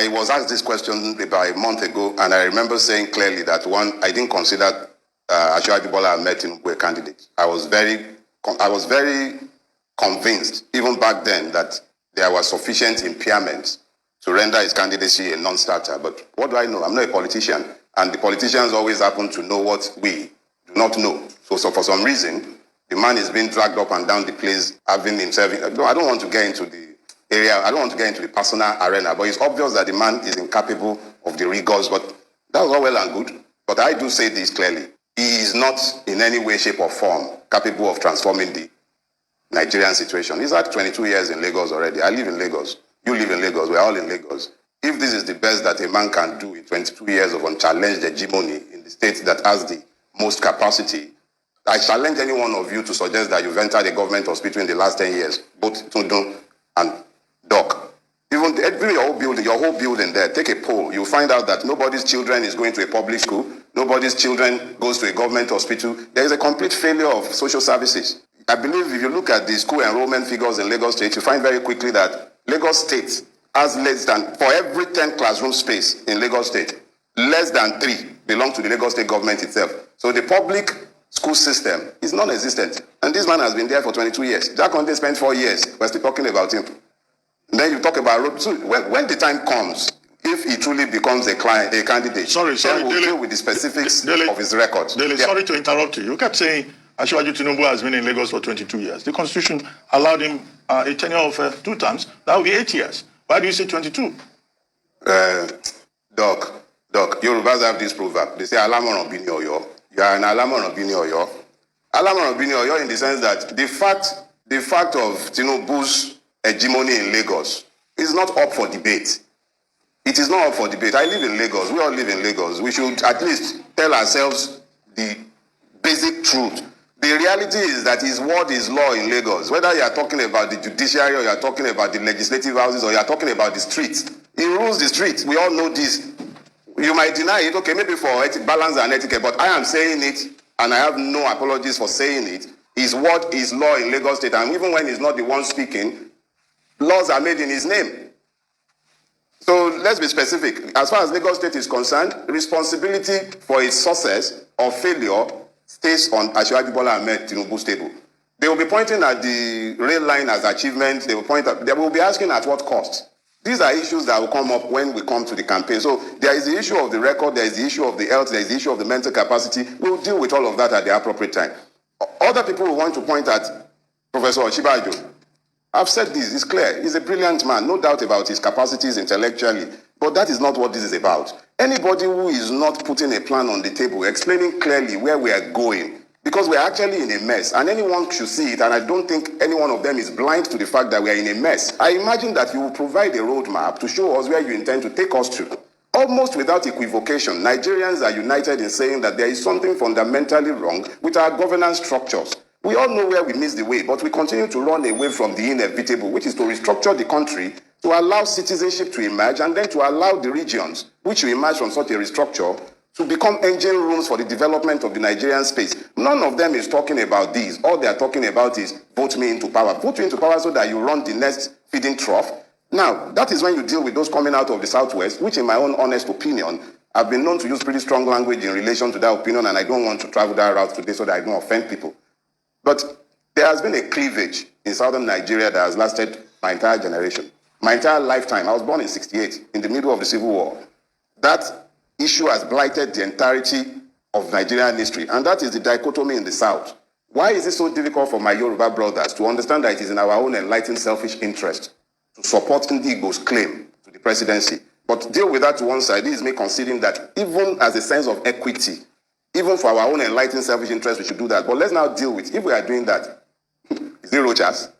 I was asked this question about a month ago, and I remember saying clearly that one, I didn't consider Asiwaju Bola Ahmed Tinubu a candidate. I was very convinced, even back then, that there was sufficient impairment to render his candidacy a non-starter. But what do I know? I'm not a politician, and the politicians always happen to know what we do not know. So for some reason, the man is being dragged up and down the place, having himself. I don't want to get into the area. I don't want to get into the personal arena, but it's obvious that the man is incapable of the rigors. But that's all well and good. But I do say this clearly: he is not in any way, shape, or form capable of transforming the Nigerian situation. He's had 22 years in Lagos already. I live in Lagos. You live in Lagos. We're all in Lagos. If this is the best that a man can do in 22 years of unchallenged hegemony in the state that has the most capacity, I challenge any one of you to suggest that you've entered a government hospital in the last 10 years, both Tundun and Doc. Even your whole building there, take a poll. You'll find out that nobody's children is going to a public school. Nobody's children goes to a government hospital. There is a complete failure of social services. I believe if you look at the school enrollment figures in Lagos State, you find very quickly that Lagos State has less than, for every 10 classroom space in Lagos State, less than 3 belong to the Lagos State government itself. So the public school system is non-existent. And this man has been there for 22 years. Jack Conde spent 4 years. We're still talking about him. And then you talk about road. So when the time comes, if he truly becomes a candidate, then we'll deal with the specifics of his record. Sorry to interrupt you. You kept saying Asiwaju Tinubu has been in Lagos for 22 years. The Constitution allowed him a tenure of 2 terms. That would be 8 years. Why do you say 22? Doc, Yorubas have this proverb. They say, Alamoran Bini Oyo. You are an Alamoran Bini Oyo. Alamoran Bini Oyo in the sense that the fact of Tinubu's hegemony in Lagos is not up for debate. It is not up for debate. I live in Lagos. We all live in Lagos. We should at least tell ourselves the basic truth. The reality is that his word is law in Lagos. Whether you are talking about the judiciary or you are talking about the legislative houses or you are talking about the streets, he rules the streets. We all know this. You might deny it, okay, maybe for balance and etiquette, but I am saying it, and I have no apologies for saying it. His word is law in Lagos State, and even when he's not the one speaking, laws are made in his name. So let's be specific. As far as Lagos State is concerned, responsibility for its success or failure stays on Asiwaju Bola Ahmed Tinubu's table. They will be pointing at the rail line as achievement. They will be asking at what cost. These are issues that will come up when we come to the campaign. So there is the issue of the record, there is the issue of the health, there is the issue of the mental capacity. We'll deal with all of that at the appropriate time. Other people will want to point at Professor Osinbajo. I've said this, it's clear. He's a brilliant man, no doubt about his capacities intellectually. But that is not what this is about. Anybody who is not putting a plan on the table, explaining clearly where we are going, because we're actually in a mess, and anyone should see it, and I don't think any one of them is blind to the fact that we are in a mess. I imagine that you will provide a roadmap to show us where you intend to take us to. Almost without equivocation, Nigerians are united in saying that there is something fundamentally wrong with our governance structures. We all know where we missed the way, but we continue to run away from the inevitable, which is to restructure the country to allow citizenship to emerge and then to allow the regions which will emerge from such a restructure to become engine rooms for the development of the Nigerian space. None of them is talking about this. All they are talking about is vote me into power. Vote you into power so that you run the next feeding trough. Now, that is when you deal with those coming out of the Southwest, which in my own honest opinion, I've been known to use pretty strong language in relation to that opinion, and I don't want to travel that route today so that I don't offend people. But there has been a cleavage in southern Nigeria that has lasted my entire generation, my entire lifetime. I was born in '68, in the middle of the Civil War. That issue has blighted the entirety of Nigerian history, and that is the dichotomy in the South. Why is it so difficult for my Yoruba brothers to understand that it is in our own enlightened selfish interest to support Ndigbo's claim to the presidency? But deal with that to one side. This is me conceding that even as a sense of equity, even for our own enlightened selfish interest, we should do that. But let's now deal with, if we are doing that, is it Rochas?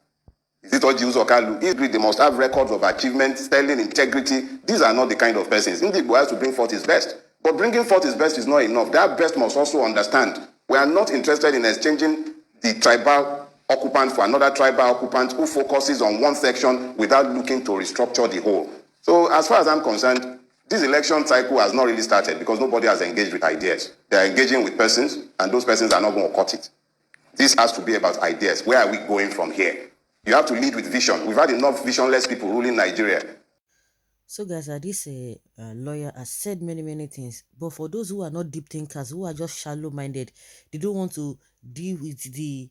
Is it Ojius Okalu? They must have records of achievement, sterling integrity. These are not the kind of persons. Ndigbo has to bring forth his best. But bringing forth his best is not enough. That best must also understand we are not interested in exchanging the tribal occupant for another tribal occupant who focuses on one section without looking to restructure the whole. So as far as I'm concerned, this election cycle has not really started because nobody has engaged with ideas. They are engaging with persons, and those persons are not going to cut it. This has to be about ideas. Where are we going from here? You have to lead with vision. We've had enough visionless people ruling Nigeria. So guys, this lawyer has said many things, but for those who are not deep thinkers, who are just shallow-minded, they don't want to deal with the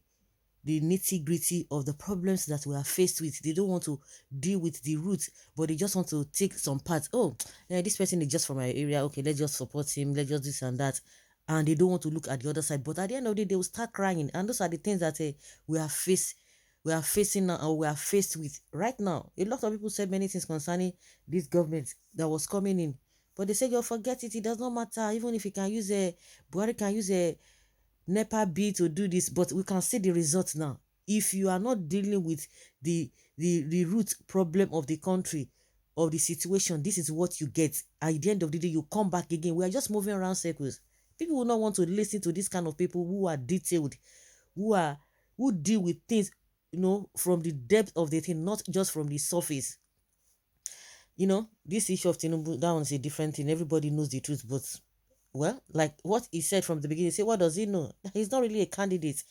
nitty-gritty of the problems that we are faced with. They don't want to deal with the roots, but they just want to take some parts. Oh, this person is just from my area. Okay, let's just support him. Let's just this and that. And they don't want to look at the other side. But at the end of the day, they will start crying. And those are the things that we are facing now, or we are faced with right now. A lot of people said many things concerning this government that was coming in. But they said, you forget it. It does not matter. Even if you can use Buhari can use a NEPA bill to do this, but we can see the results now. If you are not dealing with the root problem of the country, of the situation, this is what you get. At the end of the day, you come back again. We are just moving around circles. People will not want to listen to this kind of people who are detailed, who deal with things, from the depth of the thing, not just from the surface. This issue of TINUBU, that one's a different thing. Everybody knows the truth, but well, like what he said from the beginning, say, what does he know? He's not really a candidate.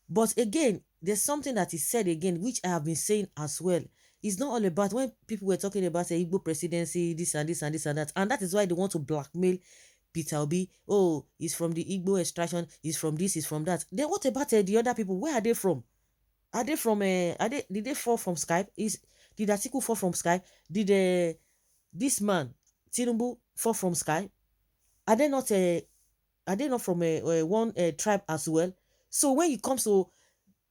But again, there's something that he said again, which I have been saying as well. It's not all about when people were talking about the Igbo presidency, this and this and this and that. And that is why they want to blackmail Peter Obi. Oh, he's from the Igbo extraction, he's from this, he's from that. Then what about the other people? Where are they from? Are they from did they fall from Skype? Did Atiku fall from Skype? Did this man Tinubu fall from Skype? Are they not from one tribe as well? So when it comes to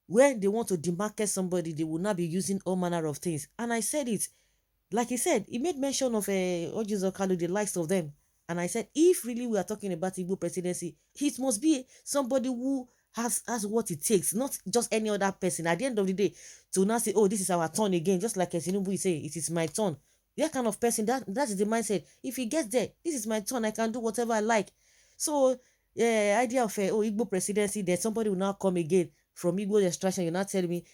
when they want to demarket somebody, they will not be using all manner of things. And I said it, like he said, he made mention of Ojizo Kalu, the likes of them. And I said, if really we are talking about Igbo presidency, it must be somebody who has what it takes, not just any other person. At the end of the day, to now say, oh, this is our turn again, just like Tinubu is saying, it is my turn. That kind of person, that is the mindset. If he gets there, this is my turn, I can do whatever I like. So, idea of Igbo presidency, then somebody will now come again from Igbo extraction. You now tell me,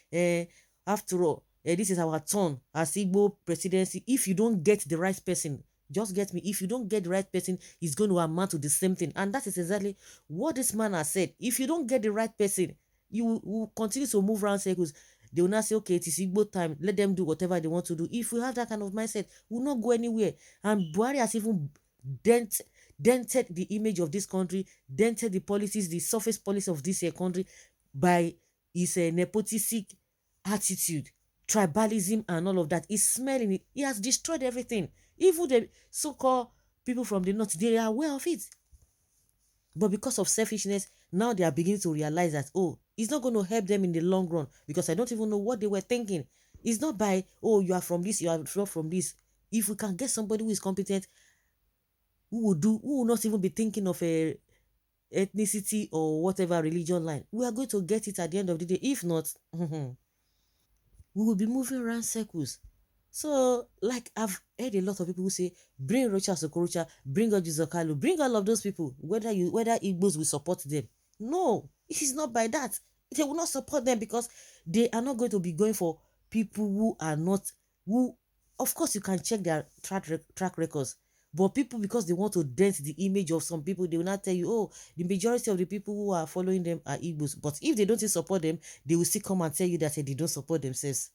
after all, this is our turn as Igbo presidency. If you don't get the right person, just get me. If you don't get the right person, it's going to amount to the same thing. And that is exactly what this man has said. If you don't get the right person, you will continue to move around circles. They will not say, okay, it is Igbo time. Let them do whatever they want to do. If we have that kind of mindset, we will not go anywhere. And Buhari has even dented the image of this country, dented the policies, the surface policy of this country by his nepotistic attitude, tribalism, and all of that. He's smelling it. He has destroyed everything. Even the so-called people from the north, they are aware of it. But because of selfishness, now they are beginning to realize that, oh, it's not going to help them in the long run, because I don't even know what they were thinking. It's not by, oh, you are from this, you are from this. If we can get somebody who is competent, who will not even be thinking of a ethnicity or whatever religion line, we are going to get it at the end of the day. If not, we will be moving around circles. So, like I've heard a lot of people who say, bring Rocha Sokorocha, bring Ojizokalu, bring all of those people, whether Igbos will support them. No, it is not by that. They will not support them because they are not going to be going for people who are not, who, of course, you can check their track records. But people, because they want to dent the image of some people, they will not tell you, oh, the majority of the people who are following them are Igbos. But if they don't support them, they will still come and tell you that they don't support themselves.